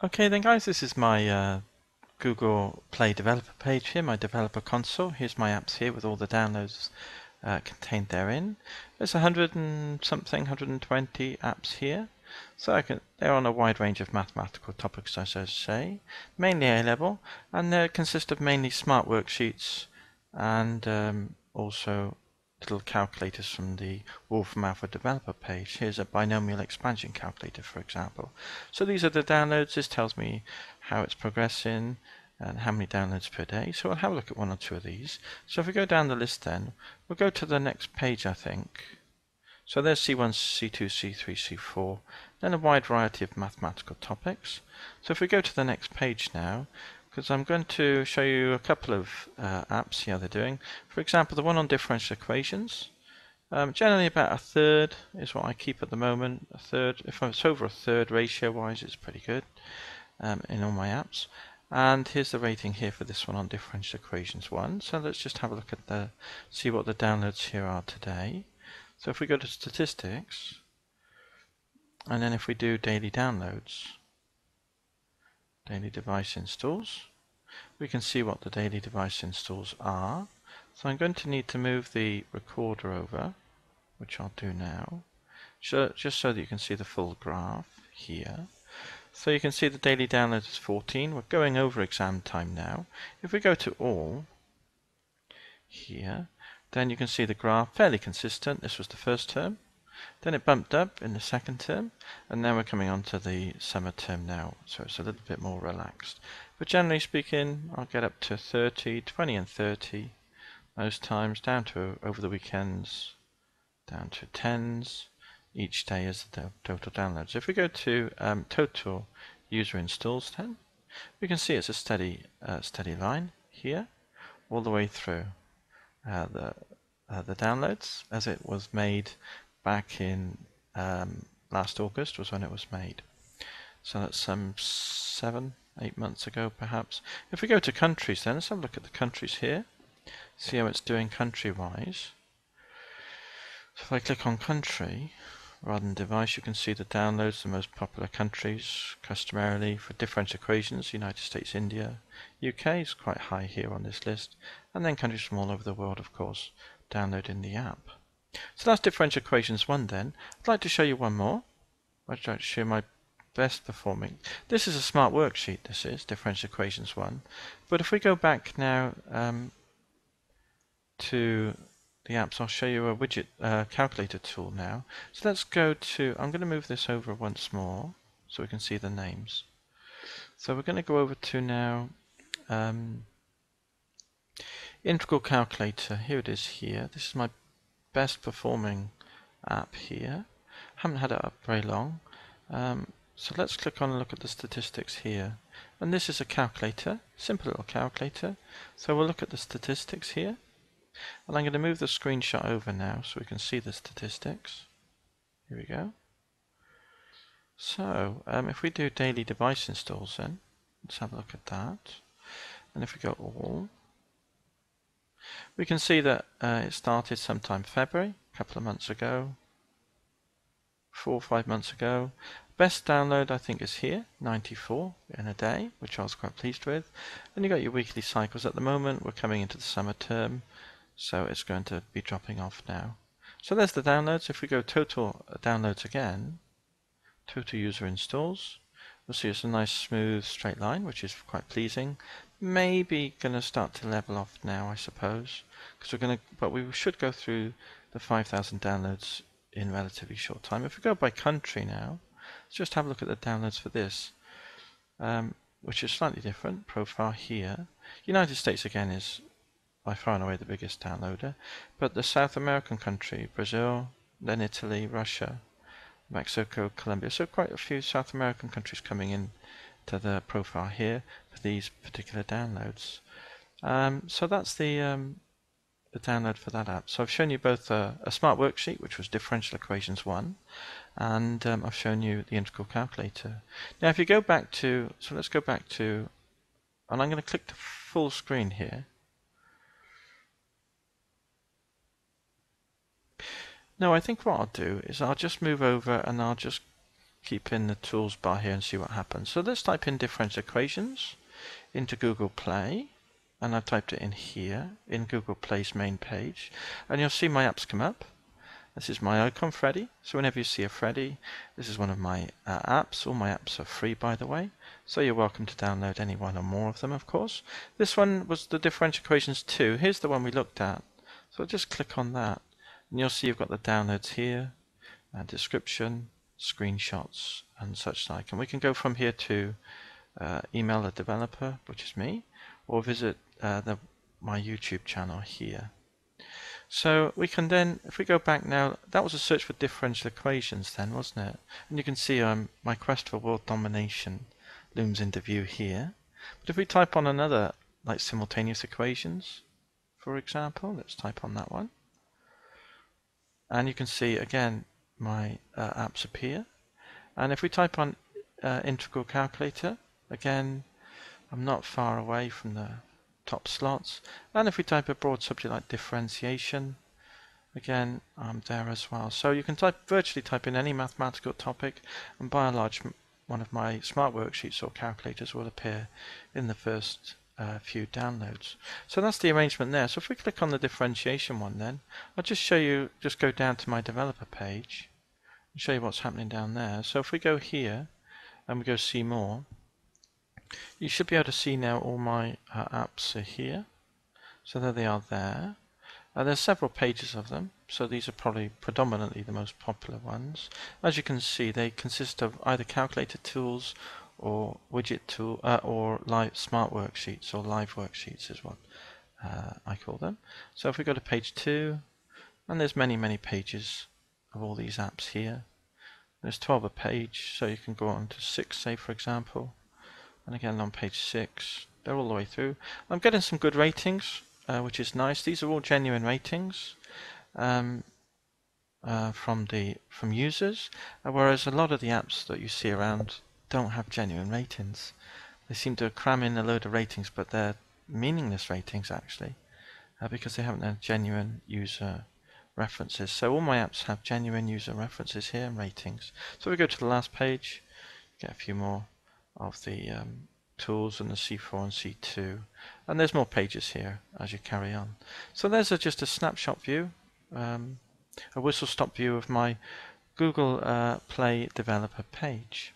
Okay then guys, this is my Google Play developer page here, my developer console. Here's my apps here with all the downloads contained therein. There's 100 and something, 120 apps here. So they're on a wide range of mathematical topics, as I say, mainly A-level, and they consist of mainly smart worksheets and also little calculators from the Wolfram Alpha developer page. Here's a binomial expansion calculator, for example. So these are the downloads. This tells me how it's progressing and how many downloads per day. So I'll have a look at one or two of these. So if we go down the list then, we'll go to the next page, I think. So there's C1, C2, C3, C4, then a wide variety of mathematical topics. So if we go to the next page now, because I'm going to show you a couple of apps, see how they're doing. For example, the one on differential equations. Generally about a third is what I keep at the moment. A third, if it's over a third ratio-wise, it's pretty good in all my apps. And here's the rating here for this one on differential equations 1. So let's just have a look at see what the downloads here are today. So if we go to statistics, and then if we do daily downloads, daily device installs, we can see what the daily device installs are. So I'm going to need to move the recorder over, which I'll do now, just so that you can see the full graph here. So you can see the daily downloads is 14. We're going over exam time now. If we go to all here, then you can see the graph fairly consistent. This was the first term. Then it bumped up in the second term, and now we're coming on to the summer term now, so it's a little bit more relaxed. But generally speaking, I'll get up to 30, 20 and 30 most times, down to over the weekends, down to 10s. Each day is the total downloads. If we go to total user installs then, we can see it's a steady line here, all the way through the downloads as it was made back in last August was when it was made. So that's some 7-8 months ago perhaps. If we go to countries then, let's have a look at the countries here. See how it's doing country-wise. So if I click on country rather than device, you can see the downloads, the most popular countries customarily for differential equations, United States, India, UK is quite high here on this list, and then countries from all over the world, of course, downloading the app. So that's differential equations 1 then. I'd like to show you one more. I'd like to show my best performing. This is a smart worksheet, this is differential equations 1. But if we go back now to the apps, I'll show you a widget calculator tool now. So let's go to, I'm going to move this over once more so we can see the names. So we're going to go over to now integral calculator. Here it is here. This is my best performing app here. Haven't had it up very long. So let's click on and look at the statistics here. And this is a calculator, simple little calculator. So we'll look at the statistics here. And I'm going to move the screenshot over now so we can see the statistics. Here we go. So if we do daily device installs then, let's have a look at that. And if we go all, we can see that it started sometime February, a couple of months ago, 4 or 5 months ago. Best download I think is here, 94 in a day, which I was quite pleased with. And you got your weekly cycles. At the moment we're coming into the summer term, so it's going to be dropping off now. So there's the downloads. If we go total downloads again, total user installs, we'll see it's a nice smooth straight line, which is quite pleasing. Maybe going to start to level off now, I suppose, because but we should go through the 5,000 downloads in relatively short time. If we go by country now, let's just have a look at the downloads for this, which is slightly different profile here. United States again is by far and away the biggest downloader, but the South American country, Brazil, then Italy, Russia, Mexico, Colombia, so quite a few South American countries coming in to the profile here for these particular downloads. So that's the download for that app. So I've shown you both a smart worksheet, which was differential equations 1, and I've shown you the integral calculator. Now if you go back to, so let's go back to, and I'm going to click to full screen here. No, I think what I'll do is I'll just move over and I'll just keep in the tools bar here and see what happens. So let's type in Differential Equations into Google Play, and I've typed it in here in Google Play's main page, and you'll see my apps come up. This is my icon, Freddy. So whenever you see a Freddy, this is one of my apps. All my apps are free, by the way, so you're welcome to download any one or more of them, of course. This one was the Differential Equations 2. Here's the one we looked at. So just click on that, and you'll see you've got the downloads here, description, screenshots, and such like. And we can go from here to email a developer, which is me, or visit my YouTube channel here. So we can then, if we go back now, that was a search for differential equations then, wasn't it? And you can see my quest for world domination looms into view here. But if we type on another, like simultaneous equations, for example, let's type on that one. And you can see again my apps appear. And if we type on integral calculator, again, I'm not far away from the top slots. And if we type a broad subject like differentiation, again, I'm there as well. So you can virtually type in any mathematical topic, and by and large, one of my smart worksheets or calculators will appear in the first few downloads. So that's the arrangement there. So if we click on the differentiation one, then I'll just show you, just go down to my developer page and show you what's happening down there. So if we go here and we go see more, you should be able to see now all my apps are here. So there they are there. There's several pages of them, so these are probably predominantly the most popular ones. As you can see, they consist of either calculator tools or widget tool or live smart worksheets, or live worksheets is what I call them. So if we go to page 2, and there's many pages of all these apps here. There's 12 a page, so you can go on to 6, say for example. And again on page 6, they're all the way through. I'm getting some good ratings, which is nice. These are all genuine ratings from users, whereas a lot of the apps that you see around don't have genuine ratings. They seem to cram in a load of ratings, but they're meaningless ratings actually, because they haven't had genuine user references. So all my apps have genuine user references here and ratings. So we go to the last page, get a few more of the tools and the C4 and C2, and there's more pages here as you carry on. So there's just a snapshot view, a whistle stop view of my Google Play developer page.